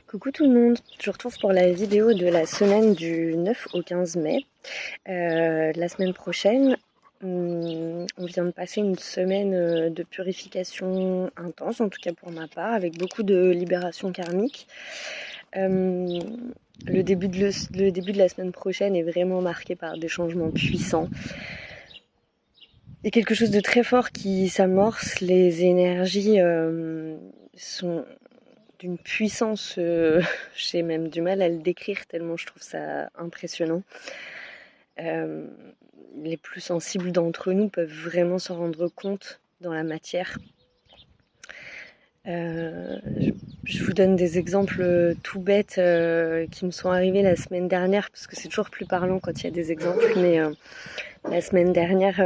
Coucou tout le monde, je vous retrouve pour la vidéo de la semaine du 9 au 15 mai. La semaine prochaine, on vient de passer une semaine de purification intense, en tout cas pour ma part, avec beaucoup de libération karmique. Le début de la semaine prochaine est vraiment marqué par des changements puissants. Il y a quelque chose de très fort qui s'amorce, les énergies sont d'une puissance, j'ai même du mal à le décrire tellement je trouve ça impressionnant. Les plus sensibles d'entre nous peuvent vraiment s'en rendre compte dans la matière. Je vous donne des exemples tout bêtes qui me sont arrivés la semaine dernière, parce que c'est toujours plus parlant quand il y a des exemples, mais la semaine dernière,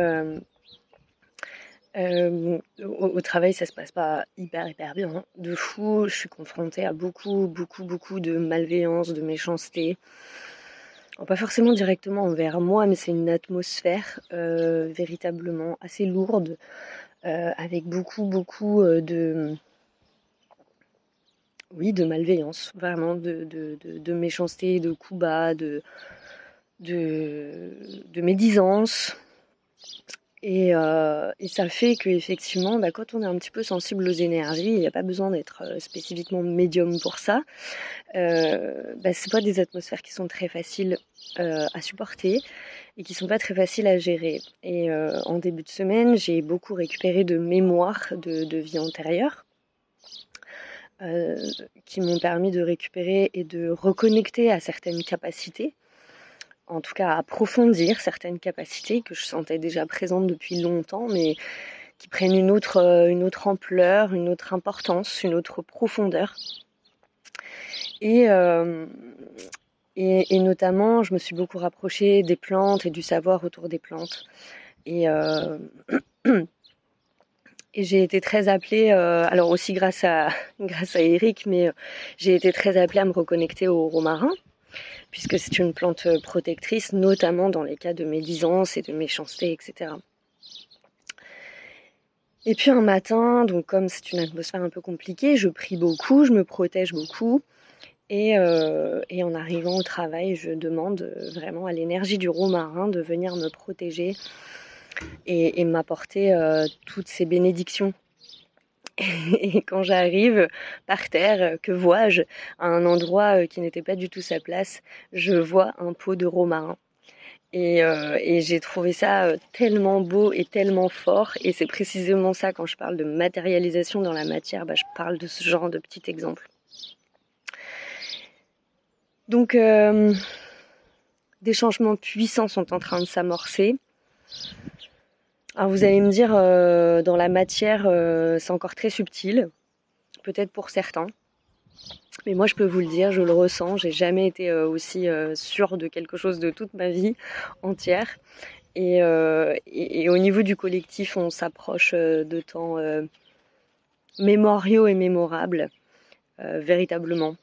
au travail, ça se passe pas hyper bien, hein. De fou, je suis confrontée à beaucoup de malveillance, de méchanceté. Alors, pas forcément directement envers moi, mais c'est une atmosphère véritablement assez lourde, avec beaucoup de malveillance, vraiment de méchanceté, de coups bas, de médisance. Et ça fait qu'effectivement, quand on est un petit peu sensible aux énergies, il n'y a pas besoin d'être spécifiquement médium pour ça. C'est pas des atmosphères qui sont très faciles à supporter et qui sont pas très faciles à gérer. Et en début de semaine, j'ai beaucoup récupéré de mémoires de vie antérieure qui m'ont permis de récupérer et de reconnecter à certaines capacités. En tout cas, approfondir certaines capacités que je sentais déjà présentes depuis longtemps, mais qui prennent une autre ampleur, une autre importance, une autre profondeur. Et notamment, je me suis beaucoup rapprochée des plantes et du savoir autour des plantes. Et j'ai été très appelée, alors aussi grâce à Eric, mais j'ai été très appelée à me reconnecter au romarin, puisque c'est une plante protectrice, notamment dans les cas de médisance et de méchanceté, etc. Et puis un matin, donc comme c'est une atmosphère un peu compliquée, je prie beaucoup, je me protège beaucoup, et en arrivant au travail, je demande vraiment à l'énergie du romarin de venir me protéger et m'apporter toutes ces bénédictions. Et quand j'arrive par terre, que vois-je? À un endroit qui n'était pas du tout sa place, je vois un pot de romarin. Et j'ai trouvé ça tellement beau et tellement fort. Et c'est précisément ça, quand je parle de matérialisation dans la matière, je parle de ce genre de petit exemple. Donc, des changements puissants sont en train de s'amorcer. Alors vous allez me dire, dans la matière, c'est encore très subtil, peut-être pour certains. Mais moi je peux vous le dire, je le ressens, j'ai jamais été aussi sûre de quelque chose de toute ma vie entière. Et au niveau du collectif, on s'approche de temps mémoriaux et mémorables, véritablement.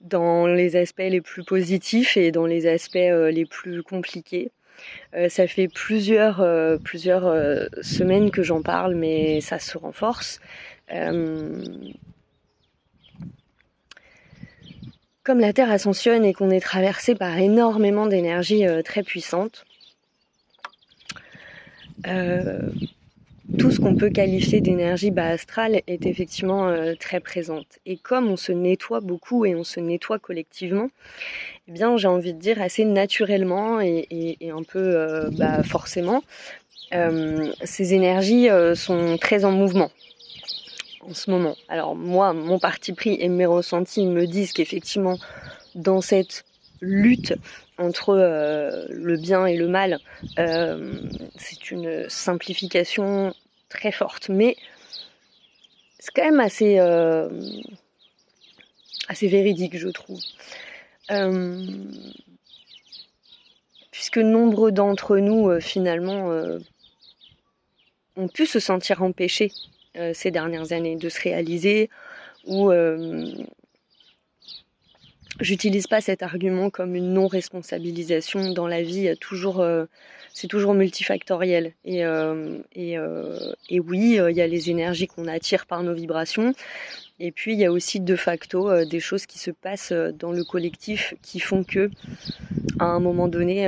Dans les aspects les plus positifs et dans les aspects les plus compliqués. Ça fait plusieurs semaines que j'en parle, mais ça se renforce. Comme la Terre ascensionne et qu'on est traversé par énormément d'énergies très puissantes, tout ce qu'on peut qualifier d'énergie bas astrale est effectivement très présente. Et comme on se nettoie beaucoup et on se nettoie collectivement, eh bien j'ai envie de dire assez naturellement et un peu forcément, ces énergies sont très en mouvement en ce moment. Alors moi, mon parti pris et mes ressentis me disent qu'effectivement, dans cette lutte entre le bien et le mal, c'est une simplification très forte, mais c'est quand même assez véridique, je trouve. Puisque nombre d'entre nous, finalement, ont pu se sentir empêchés ces dernières années de se réaliser, ou j'utilise pas cet argument comme une non-responsabilisation dans la vie. C'est toujours multifactoriel. Et oui, il y a les énergies qu'on attire par nos vibrations. Et puis il y a aussi de facto des choses qui se passent dans le collectif qui font que, à un moment donné,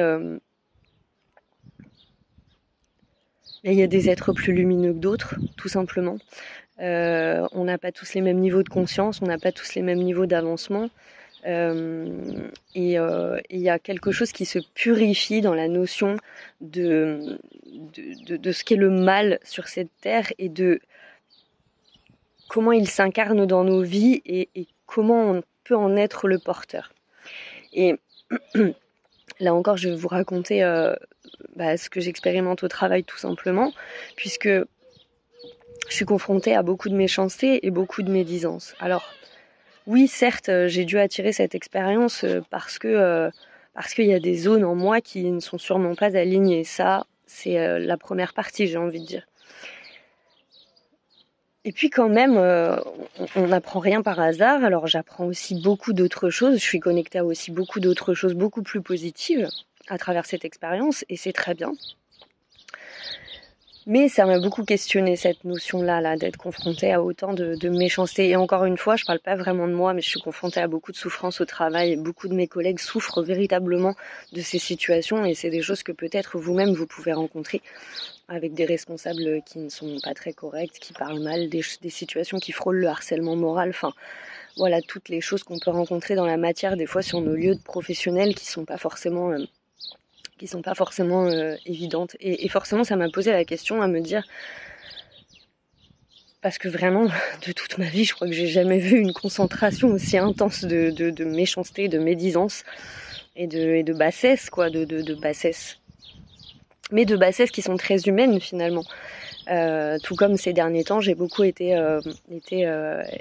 il y a des êtres plus lumineux que d'autres, tout simplement. On n'a pas tous les mêmes niveaux de conscience, on n'a pas tous les mêmes niveaux d'avancement. Et il y a quelque chose qui se purifie dans la notion de ce qu'est le mal sur cette terre et de comment il s'incarne dans nos vies et comment on peut en être le porteur. Et là encore, je vais vous raconter ce que j'expérimente au travail tout simplement, puisque je suis confrontée à beaucoup de méchanceté et beaucoup de médisance. Alors, oui, certes, j'ai dû attirer cette expérience parce qu'il y a des zones en moi qui ne sont sûrement pas alignées. Ça, c'est la première partie, j'ai envie de dire. Et puis quand même, on n'apprend rien par hasard. Alors j'apprends aussi beaucoup d'autres choses. Je suis connectée à aussi beaucoup d'autres choses beaucoup plus positives à travers cette expérience et c'est très bien. Mais ça m'a beaucoup questionné cette notion-là, d'être confrontée à autant de méchanceté. Et encore une fois, je parle pas vraiment de moi, mais je suis confrontée à beaucoup de souffrances au travail. Et beaucoup de mes collègues souffrent véritablement de ces situations et c'est des choses que peut-être vous-même vous pouvez rencontrer avec des responsables qui ne sont pas très corrects, qui parlent mal, des situations qui frôlent le harcèlement moral. Enfin, voilà, toutes les choses qu'on peut rencontrer dans la matière, des fois sur nos lieux de professionnels qui sont pas forcément évidentes. Et forcément, ça m'a posé la question à me dire, parce que vraiment, de toute ma vie, je crois que j'ai jamais vu une concentration aussi intense de méchanceté, de médisance et de bassesse, quoi, de bassesse. Mais de bassesse qui sont très humaines finalement. Tout comme ces derniers temps, j'ai beaucoup été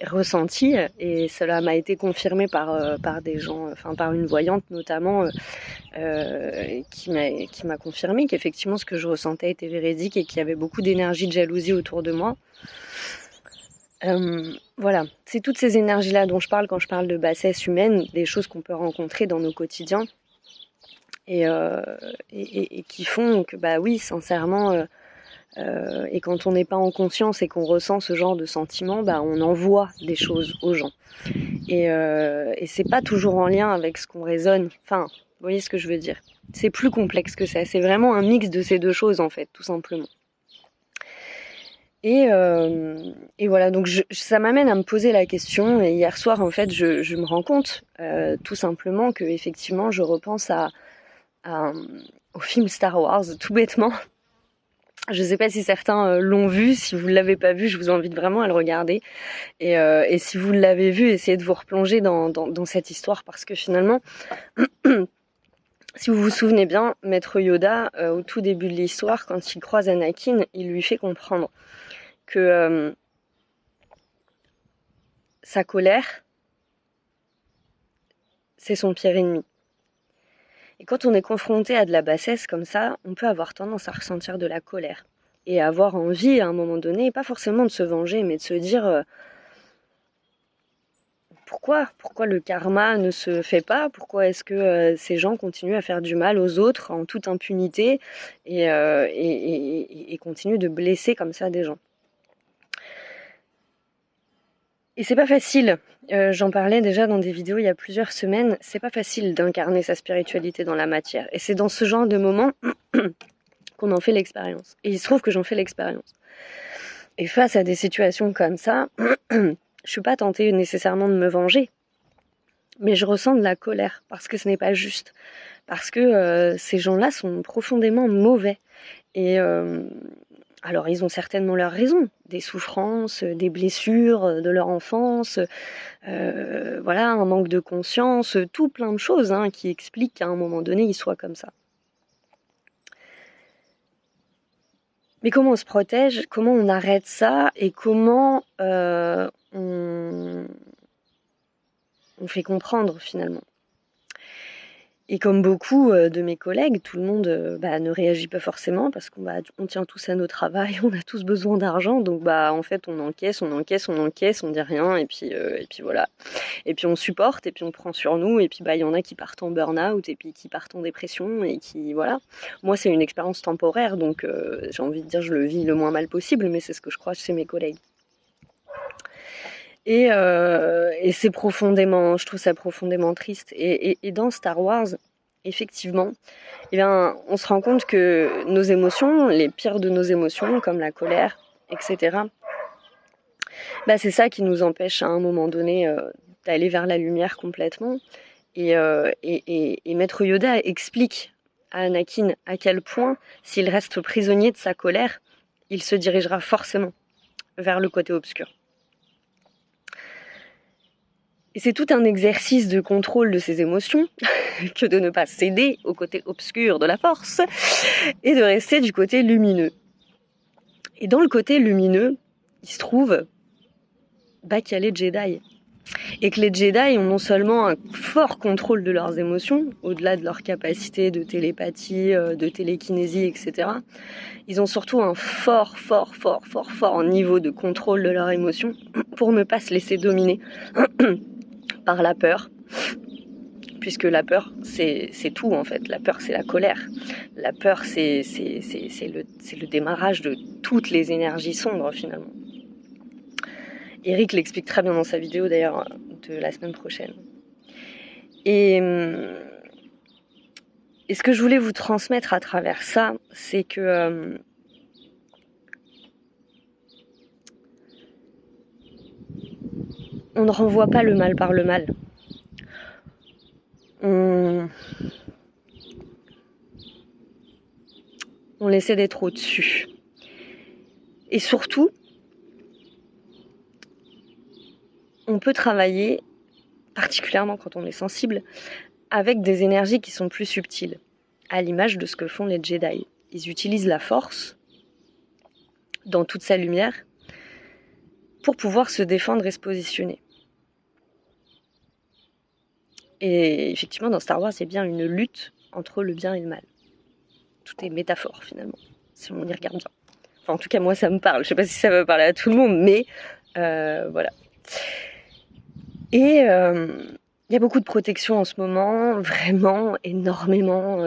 ressentie et cela m'a été confirmé par des gens, enfin par une voyante notamment, qui m'a confirmé qu'effectivement ce que je ressentais était véridique et qu'il y avait beaucoup d'énergie de jalousie autour de moi. Voilà, c'est toutes ces énergies-là dont je parle quand je parle de bassesse humaine, des choses qu'on peut rencontrer dans nos quotidiens et qui font que bah oui, sincèrement. Et quand on n'est pas en conscience et qu'on ressent ce genre de sentiments, bah on envoie des choses aux gens. Et c'est pas toujours en lien avec ce qu'on raisonne. Enfin, vous voyez ce que je veux dire. C'est plus complexe que ça. C'est vraiment un mix de ces deux choses en fait, tout simplement. Et voilà, donc ça m'amène à me poser la question. Et hier soir, en fait, je me rends compte tout simplement que effectivement, je repense au film Star Wars, tout bêtement. Je sais pas si certains l'ont vu, si vous ne l'avez pas vu, je vous invite vraiment à le regarder. Et si vous l'avez vu, essayez de vous replonger dans cette histoire parce que finalement, si vous vous souvenez bien, Maître Yoda, au tout début de l'histoire, quand il croise Anakin, il lui fait comprendre que sa colère, c'est son pire ennemi. Et quand on est confronté à de la bassesse comme ça, on peut avoir tendance à ressentir de la colère. Et avoir envie, à un moment donné, pas forcément de se venger, mais de se dire pourquoi le karma ne se fait pas? Pourquoi est-ce que ces gens continuent à faire du mal aux autres en toute impunité et continuent de blesser comme ça des gens? Et c'est pas facile, j'en parlais déjà dans des vidéos il y a plusieurs semaines, c'est pas facile d'incarner sa spiritualité dans la matière. Et c'est dans ce genre de moment qu'on en fait l'expérience. Et il se trouve que j'en fais l'expérience. Et face à des situations comme ça, je suis pas tentée nécessairement de me venger. Mais je ressens de la colère, parce que ce n'est pas juste. Parce que ces gens-là sont profondément mauvais. Et alors, ils ont certainement leurs raisons, des souffrances, des blessures de leur enfance, voilà, un manque de conscience, tout plein de choses qui expliquent qu'à un moment donné, ils soient comme ça. Mais comment on se protège? Comment on arrête ça? Et comment on fait comprendre finalement? Et comme beaucoup de mes collègues, tout le monde ne réagit pas forcément parce qu'on tient tous à nos travails, on a tous besoin d'argent, donc en fait on encaisse, on dit rien et puis voilà. Et puis on supporte et puis on prend sur nous et puis il y en a qui partent en burn-out et puis qui partent en dépression et qui voilà. Moi c'est une expérience temporaire donc j'ai envie de dire je le vis le moins mal possible, mais c'est ce que je crois chez mes collègues. Et c'est je trouve ça profondément triste. Et dans Star Wars, effectivement, eh bien, on se rend compte que nos émotions, les pires de nos émotions, comme la colère, etc., bah, c'est ça qui nous empêche à un moment donné d'aller vers la lumière complètement. Et Maître Yoda explique à Anakin à quel point, s'il reste prisonnier de sa colère, il se dirigera forcément vers le côté obscur. Et c'est tout un exercice de contrôle de ses émotions que de ne pas céder au côté obscur de la force et de rester du côté lumineux. Et dans le côté lumineux, il se trouve qu'il y a les Jedi. Et que les Jedi ont non seulement un fort contrôle de leurs émotions, au-delà de leur capacité de télépathie, de télékinésie, etc. Ils ont surtout un fort niveau de contrôle de leurs émotions pour ne pas se laisser dominer par la peur. Puisque la peur, c'est tout en fait. La peur, c'est la colère. La peur, c'est le démarrage de toutes les énergies sombres finalement. Eric l'explique très bien dans sa vidéo d'ailleurs de la semaine prochaine. Et ce que je voulais vous transmettre à travers ça, c'est que on ne renvoie pas le mal par le mal. On essaie d'être au-dessus. Et surtout, on peut travailler, particulièrement quand on est sensible, avec des énergies qui sont plus subtiles, à l'image de ce que font les Jedi. Ils utilisent la force, dans toute sa lumière, pour pouvoir se défendre et se positionner. Et effectivement, dans Star Wars, il y a bien une lutte entre le bien et le mal. Tout est métaphore, finalement, si on y regarde bien. Enfin, en tout cas, moi, ça me parle. Je sais pas si ça va parler à tout le monde, mais voilà. Et il y a beaucoup de protection en ce moment, vraiment énormément.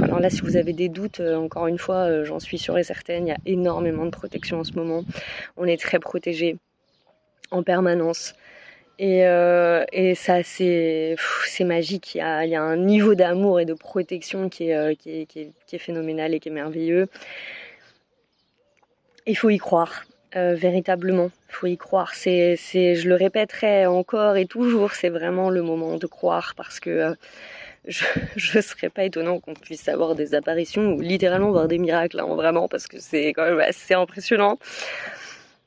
Alors là, si vous avez des doutes, encore une fois, j'en suis sûre et certaine, il y a énormément de protection en ce moment. On est très protégés en permanence. Et ça, c'est magique. Il y a un niveau d'amour et de protection qui est phénoménal et qui est merveilleux. Il faut y croire. Véritablement, il faut y croire. Je le répéterai encore et toujours, c'est vraiment le moment de croire parce que je serais pas étonnant qu'on puisse avoir des apparitions ou littéralement voir des miracles, hein, vraiment, parce que c'est quand même assez impressionnant.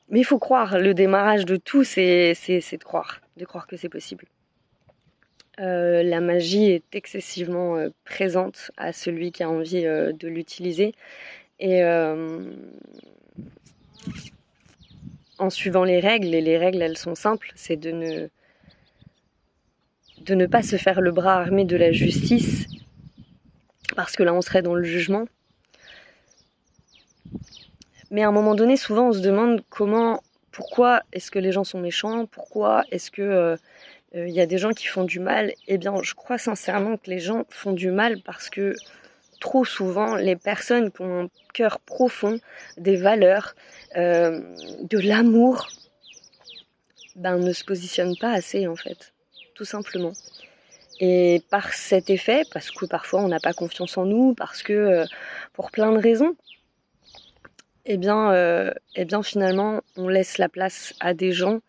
Mais il faut croire, le démarrage de tout, c'est de croire que c'est possible. La magie est excessivement présente à celui qui a envie de l'utiliser. Et en suivant les règles, et les règles elles sont simples, c'est de ne pas se faire le bras armé de la justice, parce que là on serait dans le jugement. Mais à un moment donné, souvent on se demande pourquoi est-ce que les gens sont méchants, pourquoi est-ce que y a des gens qui font du mal. Eh bien, je crois sincèrement que les gens font du mal parce que trop souvent, les personnes qui ont un cœur profond, des valeurs, de l'amour, ne se positionnent pas assez en fait, tout simplement. Et par cet effet, parce que parfois on n'a pas confiance en nous, parce que pour plein de raisons, eh bien finalement on laisse la place à des gens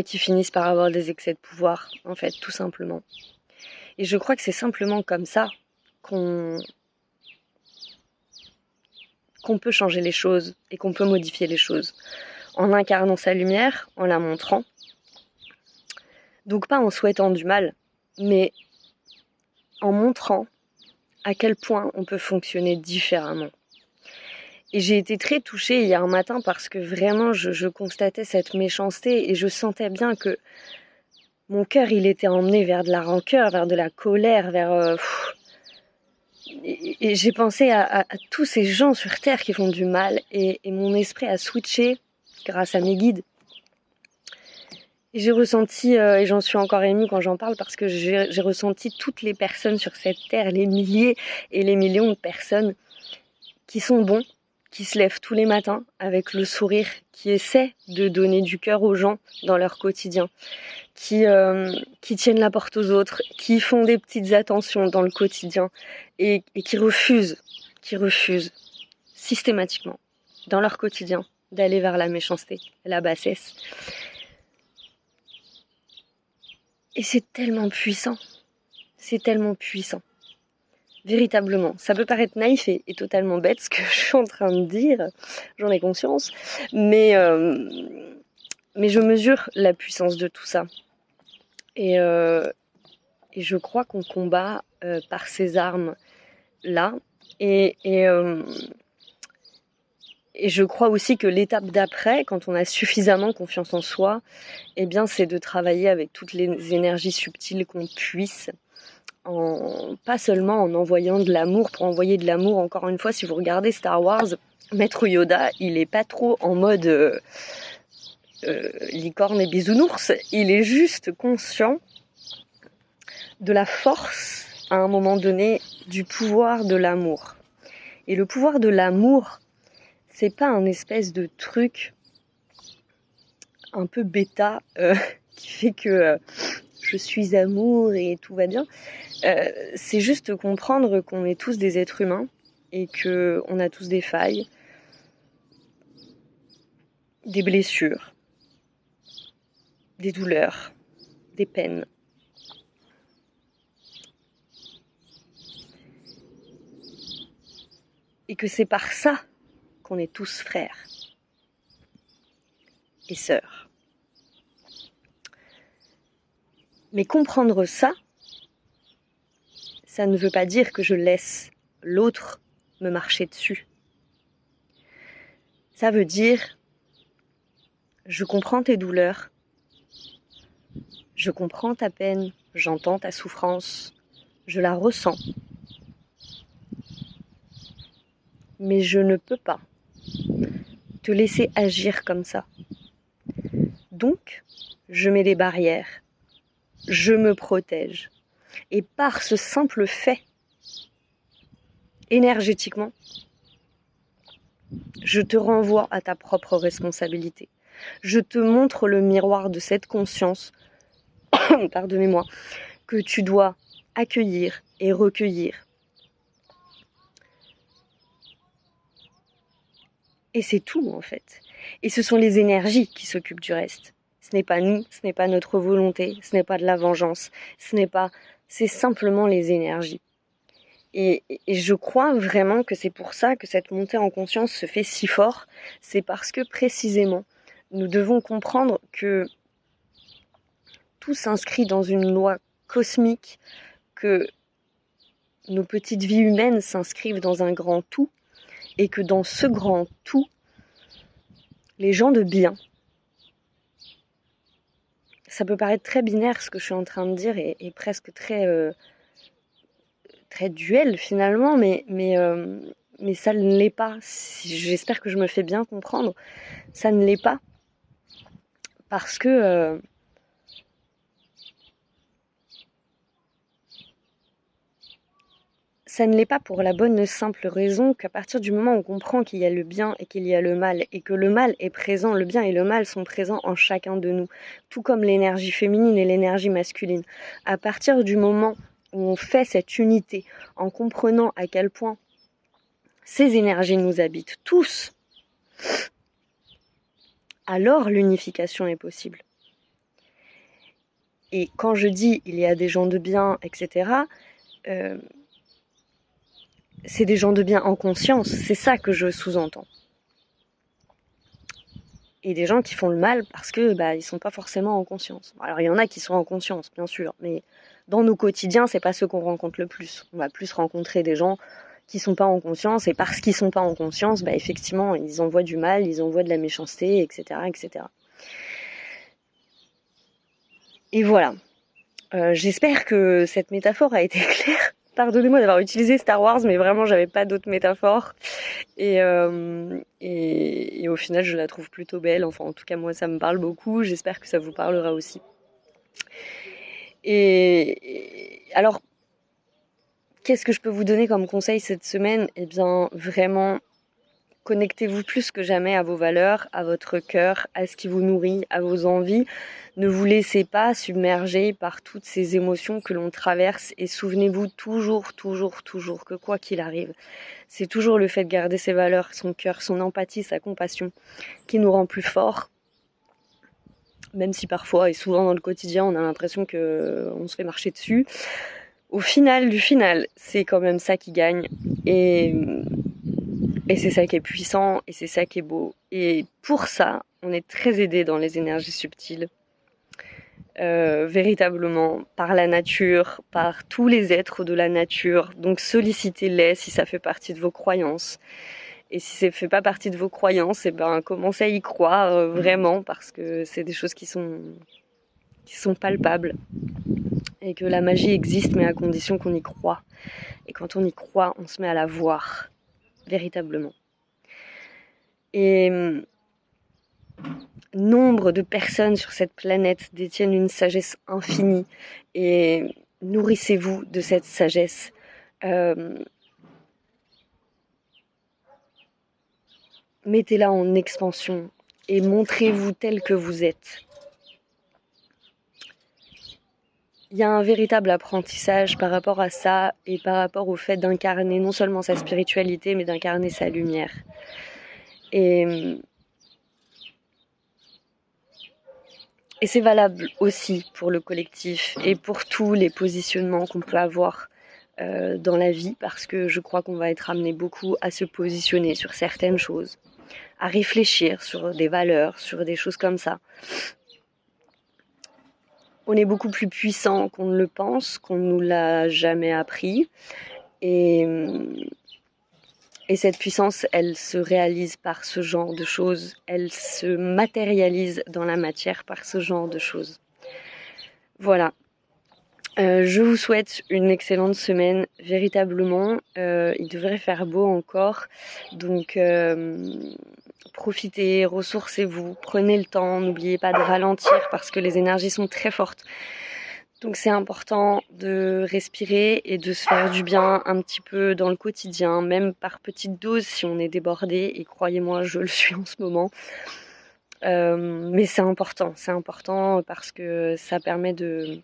qui finissent par avoir des excès de pouvoir, en fait, tout simplement. Et je crois que c'est simplement comme ça qu'on peut changer les choses et qu'on peut modifier les choses. En incarnant sa lumière, en la montrant. Donc pas en souhaitant du mal, mais en montrant à quel point on peut fonctionner différemment. Et j'ai été très touchée hier matin parce que vraiment je constatais cette méchanceté et je sentais bien que mon cœur il était emmené vers de la rancœur, vers de la colère, vers... Et j'ai pensé à tous ces gens sur Terre qui font du mal et mon esprit a switché grâce à mes guides. Et j'ai ressenti, et j'en suis encore émue quand j'en parle parce que j'ai ressenti toutes les personnes sur cette Terre, les milliers et les millions de personnes qui sont bons, qui se lève tous les matins avec le sourire, qui essaie de donner du cœur aux gens dans leur quotidien, qui tiennent la porte aux autres, qui font des petites attentions dans le quotidien et qui refusent systématiquement dans leur quotidien d'aller vers la méchanceté, la bassesse. Et c'est tellement puissant, véritablement. Ça peut paraître naïf et totalement bête ce que je suis en train de dire, j'en ai conscience, mais je mesure la puissance de tout ça. Et je crois qu'on combat par ces armes-là. Et je crois aussi que l'étape d'après, quand on a suffisamment confiance en soi, eh bien, c'est de travailler avec toutes les énergies subtiles qu'on puisse, pas seulement en envoyant de l'amour pour envoyer de l'amour. Encore une fois, si vous regardez Star Wars, Maître Yoda, il est pas trop en mode licorne et bisounours. Il est juste conscient de la force, à un moment donné, du pouvoir de l'amour. Et le pouvoir de l'amour, c'est pas un espèce de truc un peu bêta qui fait que je suis amour et tout va bien. C'est juste comprendre qu'on est tous des êtres humains et qu'on a tous des failles, des blessures, des douleurs, des peines. Et que c'est par ça qu'on est tous frères et sœurs. Mais comprendre ça, ça ne veut pas dire que je laisse l'autre me marcher dessus. Ça veut dire, je comprends tes douleurs, je comprends ta peine, j'entends ta souffrance, je la ressens. Mais je ne peux pas te laisser agir comme ça. Donc, je mets des barrières, je me protège. Et par ce simple fait, énergétiquement, je te renvoie à ta propre responsabilité. Je te montre le miroir de cette conscience, pardonnez-moi, que tu dois accueillir et recueillir. Et c'est tout en fait. Et ce sont les énergies qui s'occupent du reste. Ce n'est pas nous, ce n'est pas notre volonté, ce n'est pas de la vengeance, c'est simplement les énergies. Et je crois vraiment que c'est pour ça que cette montée en conscience se fait si fort. C'est parce que précisément, nous devons comprendre que tout s'inscrit dans une loi cosmique, que nos petites vies humaines s'inscrivent dans un grand tout, et que dans ce grand tout, les gens de bien, ça peut paraître très binaire ce que je suis en train de dire et presque très duel finalement, mais ça ne l'est pas. J'espère que je me fais bien comprendre. Ça ne l'est pas parce que ça ne l'est pas pour la bonne et simple raison qu'à partir du moment où on comprend qu'il y a le bien et qu'il y a le mal, et que le mal est présent, le bien et le mal sont présents en chacun de nous, tout comme l'énergie féminine et l'énergie masculine. À partir du moment où on fait cette unité, en comprenant à quel point ces énergies nous habitent tous, alors l'unification est possible. Et quand je dis il y a des gens de bien, etc., c'est des gens de bien en conscience, c'est ça que je sous-entends. Et des gens qui font le mal parce que ils sont pas forcément en conscience. Alors il y en a qui sont en conscience, bien sûr, mais dans nos quotidiens, c'est pas ceux qu'on rencontre le plus. On va plus rencontrer des gens qui sont pas en conscience, et parce qu'ils sont pas en conscience, effectivement, ils envoient du mal, ils envoient de la méchanceté, etc., etc. Et voilà. J'espère que cette métaphore a été claire. Pardonnez-moi d'avoir utilisé Star Wars, mais vraiment, j'avais pas d'autres métaphores. Et au final, je la trouve plutôt belle. Enfin, en tout cas, moi, ça me parle beaucoup. J'espère que ça vous parlera aussi. Et alors, qu'est-ce que je peux vous donner comme conseil cette semaine ? Eh bien, vraiment, Connectez-vous plus que jamais à vos valeurs, à votre cœur, à ce qui vous nourrit, à vos envies. Ne vous laissez pas submerger par toutes ces émotions que l'on traverse et souvenez-vous toujours que quoi qu'il arrive, c'est toujours le fait de garder ses valeurs, son cœur, son empathie, sa compassion qui nous rend plus forts. Même si parfois et souvent dans le quotidien on a l'impression qu'on se fait marcher dessus. Au final du final, c'est quand même ça qui gagne et c'est ça qui est puissant et c'est ça qui est beau. Et pour ça, on est très aidé dans les énergies subtiles. Véritablement, par la nature, par tous les êtres de la nature. Donc sollicitez-les si ça fait partie de vos croyances. Et si ça fait pas partie de vos croyances, et ben commencez à y croire vraiment parce que c'est des choses qui sont palpables. Et que la magie existe mais à condition qu'on y croit. Et quand on y croit, on se met à la voir. Véritablement. Et nombre de personnes sur cette planète détiennent une sagesse infinie et nourrissez-vous de cette sagesse. Mettez-la en expansion et montrez-vous tel que vous êtes. Il y a un véritable apprentissage par rapport à ça et par rapport au fait d'incarner non seulement sa spiritualité mais d'incarner sa lumière. Et c'est valable aussi pour le collectif et pour tous les positionnements qu'on peut avoir dans la vie parce que je crois qu'on va être amené beaucoup à se positionner sur certaines choses, à réfléchir sur des valeurs, sur des choses comme ça. On est beaucoup plus puissant qu'on ne le pense, qu'on ne nous l'a jamais appris et cette puissance, elle se réalise par ce genre de choses, elle se matérialise dans la matière par ce genre de choses. Voilà. Je vous souhaite une excellente semaine, véritablement. Il devrait faire beau encore, donc profitez, ressourcez-vous, prenez le temps, n'oubliez pas de ralentir parce que les énergies sont très fortes. Donc c'est important de respirer et de se faire du bien un petit peu dans le quotidien, même par petites doses si on est débordé, et croyez-moi, je le suis en ce moment. Mais c'est important parce que ça permet de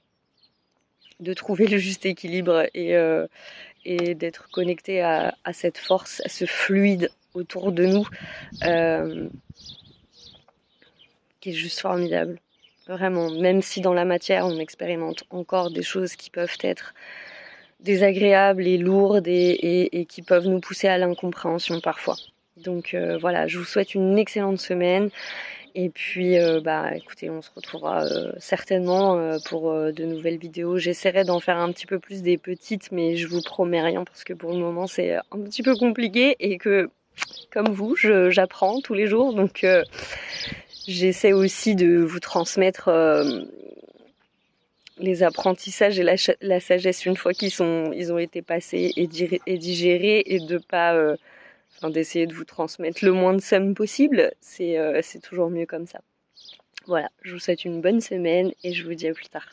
trouver le juste équilibre et d'être connecté à cette force, à ce fluide autour de nous qui est juste formidable. Vraiment, même si dans la matière on expérimente encore des choses qui peuvent être désagréables et lourdes et qui peuvent nous pousser à l'incompréhension parfois. Donc voilà, je vous souhaite une excellente semaine. Et puis, écoutez, on se retrouvera certainement pour de nouvelles vidéos. J'essaierai d'en faire un petit peu plus des petites, mais je vous promets rien parce que pour le moment, c'est un petit peu compliqué et que, comme vous, j'apprends tous les jours. Donc, j'essaie aussi de vous transmettre les apprentissages et la sagesse une fois ils ont été passés et digérés et de pas... d'essayer de vous transmettre le moins de somme possible, c'est toujours mieux comme ça. Voilà, je vous souhaite une bonne semaine et je vous dis à plus tard.